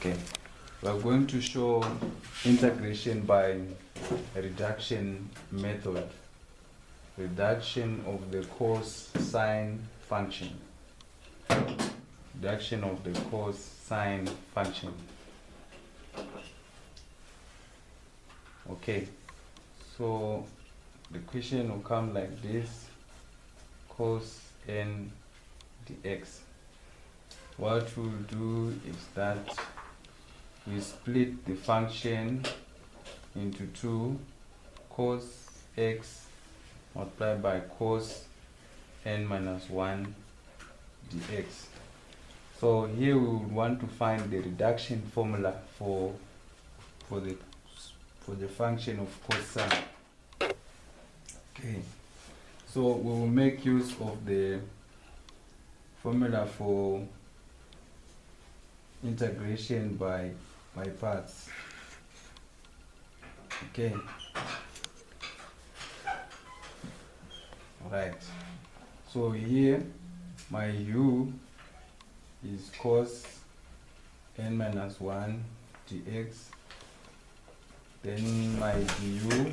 Okay, we are going to show integration by reduction method. Reduction of the cosine function. Reduction of the cosine function. Okay, so the question will come like this: cos n dx. What we'll do is that we split the function into two: cos x multiplied by cos n minus 1 dx. So here we would want to find the reduction formula for the function of cosine. Okay, so we will make use of the formula for integration by parts. Okay, right. So here my u is cos n minus 1 dx. Then my du,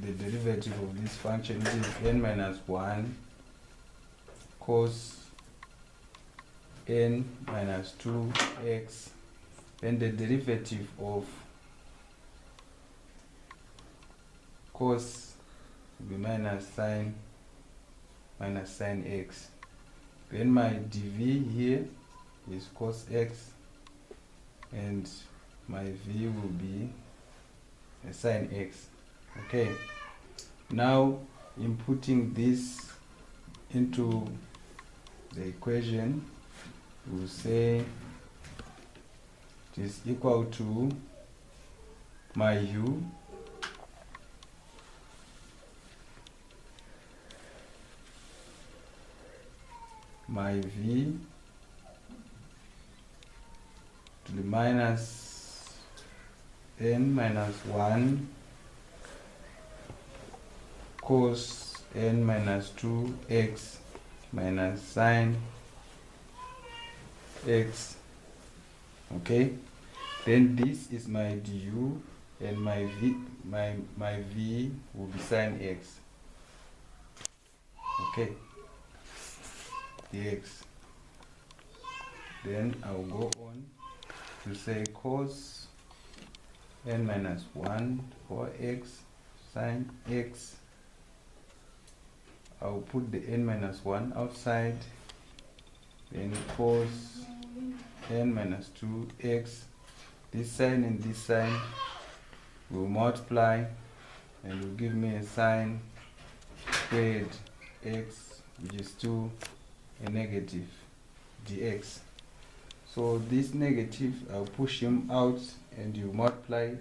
the derivative of this function, which is n minus 1 cos n minus 2x. Then the derivative of cos will be minus sine x. Then my dv here is cos x, and my v will be sine x. Okay, now inputting this into the equation, we'll say it is equal to my u my v to the minus n minus 1 cos n minus 2x minus sine x. Okay, then this is my du, and my v will be sine x. Okay, dx. Then I'll go on to say cos n minus 1 for x sine x. I'll put the n minus 1 outside, then cos n minus 2x. This sign and this sign will multiply and will give me a sine squared x, which is 2 a negative dx. So this negative, I'll push him out, and you multiply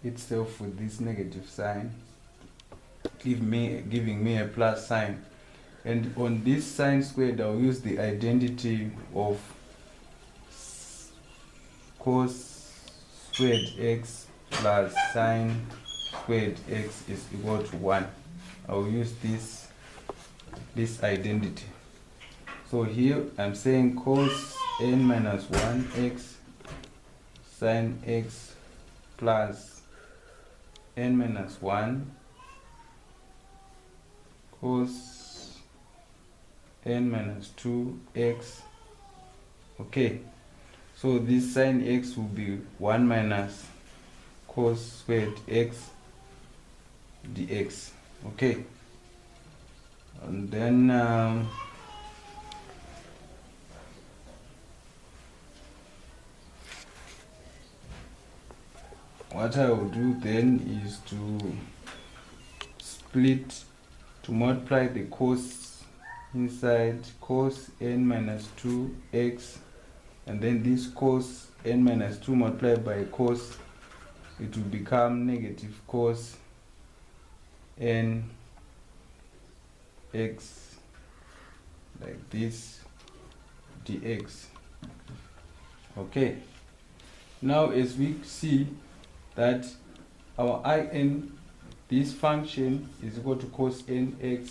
itself with this negative sign, giving me a plus sign. And on this sine squared, I'll use the identity of cos squared x plus sine squared x is equal to 1. I'll use this identity. So here I'm saying cos n minus 1x sine x plus n minus 1 cos n minus 2x. Okay, so this sine x will be 1 minus cos squared x dx. Okay, and then what I will do then is to split, to multiply the cos inside, cos n minus 2x, and then this cos n minus 2 multiplied by cos, it will become negative cos n x like this dx. Okay, now as we see that our in, this function is equal to cos nx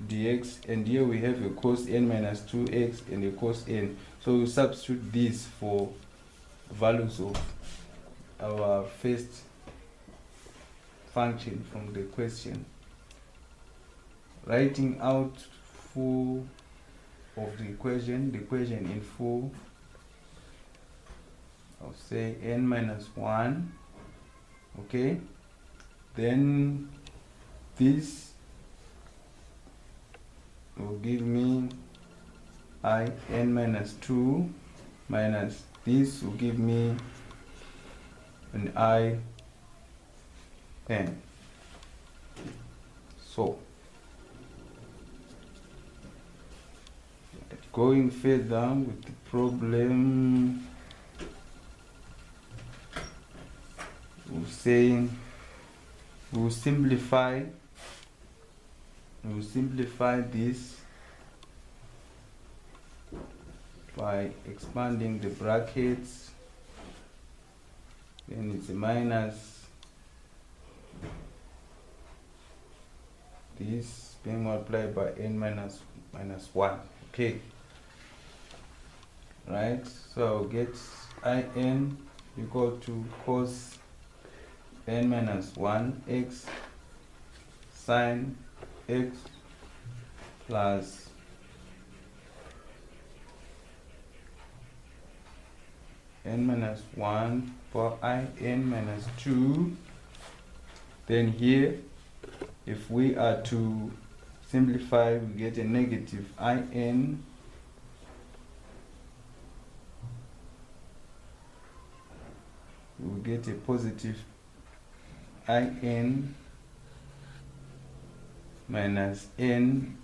dx, and here we have a cos n minus 2x and a cos n. So we substitute this for values of our first function from the question. Writing out full of the equation in full, I'll say n minus 1, okay? Then this will give me I n minus 2 minus this will give me an I n. So going further with the problem, we'll simplify this by expanding the brackets. Then it's a minus this being multiplied by n minus 1. Okay, right? So I'll get in equal to cos n minus 1 x sine x plus n minus 1 for I n minus 2. Then here, if we are to simplify, we get a negative I n we will get a positive I n minus n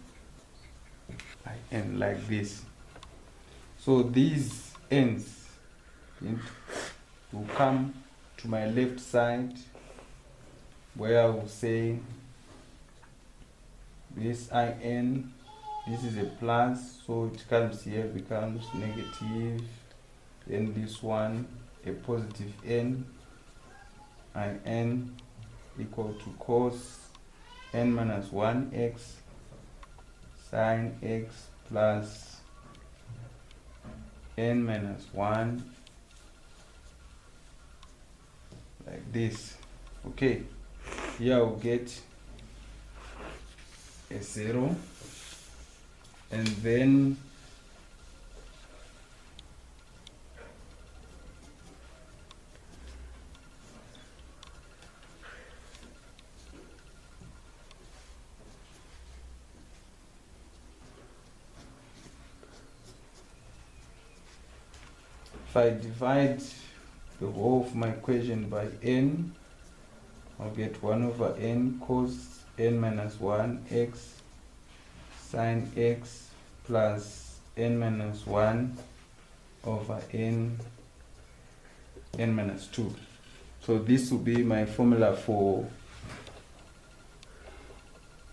I n like this. So these n's will come to my left side, where I will say this I n, this is a plus, so it comes here, becomes negative. Then this one, a positive n, I n equal to cos n minus 1 x sine x plus n minus 1 like this. Okay, here I'll get a 0, and then if I divide the whole of my equation by n, I'll get 1 over n cos n minus 1 x sine x plus n minus 1 over n minus 2. So this will be my formula for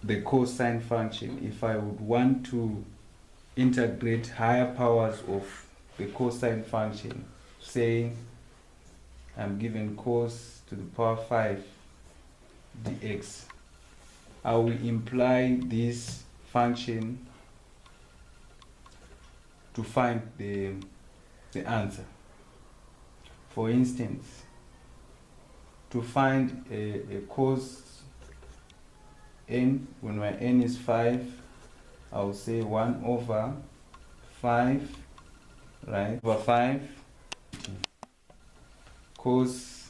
the cosine function if I would want to integrate higher powers of the cosine function. Say I'm given cos to the power 5 dx. I will imply this function to find the answer. For instance, to find a cos n, when my n is 5, I will say 1 over 5, right, over 5 cos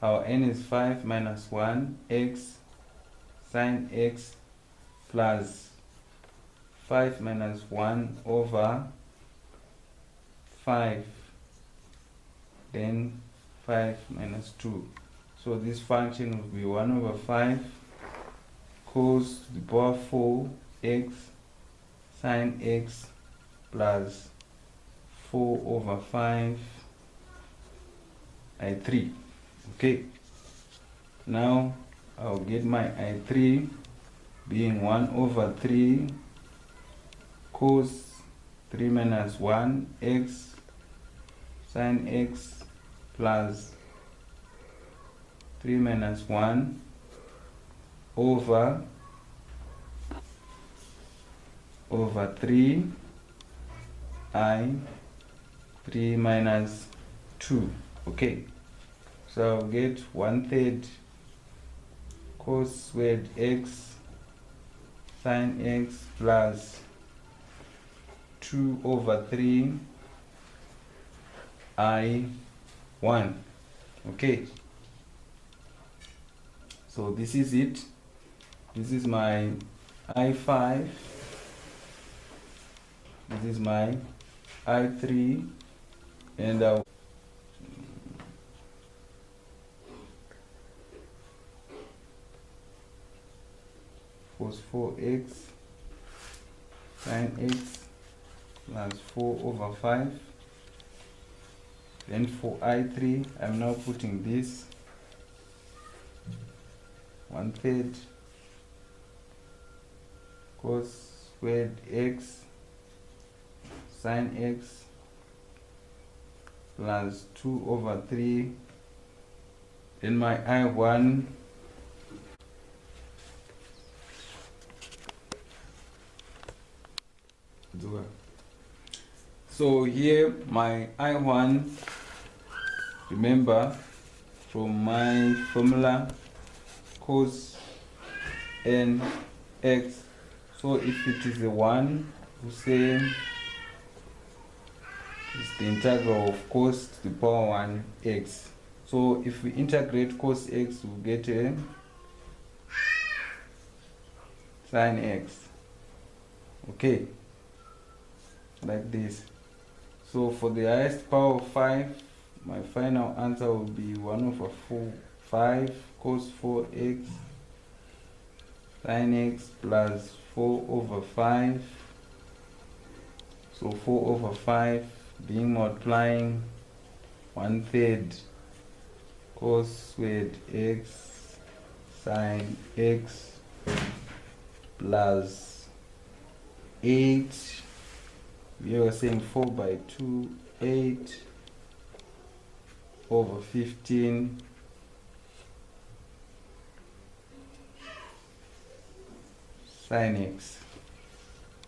our n is 5 minus 1 x sine x plus 5 minus 1 over 5, then 5 minus 2. So this function will be 1 over 5 cos to the power 4 x sine x plus 4 over 5 I3. Okay, now I'll get my I3 being 1 over 3 cos 3 minus 1 x sine x plus 3 minus 1 over 3 I 3 minus 2. Okay, so I'll get 1/3 cos squared x sine x plus 2 over 3 I1. Okay, so this is it. This is my I5, this is my I3, and I'll cos 4x sine x plus 4 over 5. Then for I3, I'm now putting this 1/3 cos squared x sine x plus 2 over 3. Then my I1 so here my I1, remember from my formula cos n x, so if it is a 1, we say it's the integral of cos to the power 1 x. So if we integrate cos x, we'll get a sine x. Okay, like this. So for the highest power of 5, my final answer will be 1 over 5 cos 4x sine x plus 4 over 5. So 4 over 5 being multiplying 1/3 cos squared x sine x plus 8. We are saying 4 by 2, 8 over 15 sine x.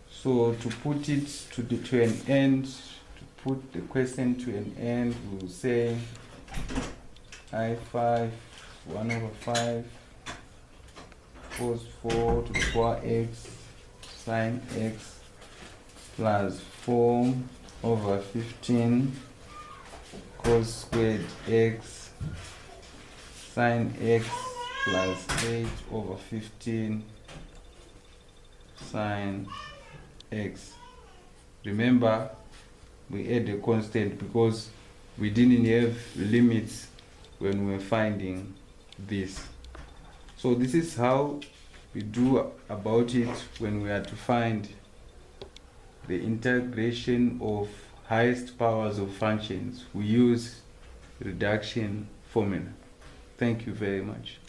So to put it to an end, to put the question to an end, we will say I5 1 over 5 cos 4 to the power x sine x plus 4 over 15 cos squared x sine x plus 8 over 15 sine x. Remember, we add a constant because we didn't have limits when we were finding this. So this is how we do about it when we are to find the integration of highest powers of functions. We use reduction formula. Thank you very much.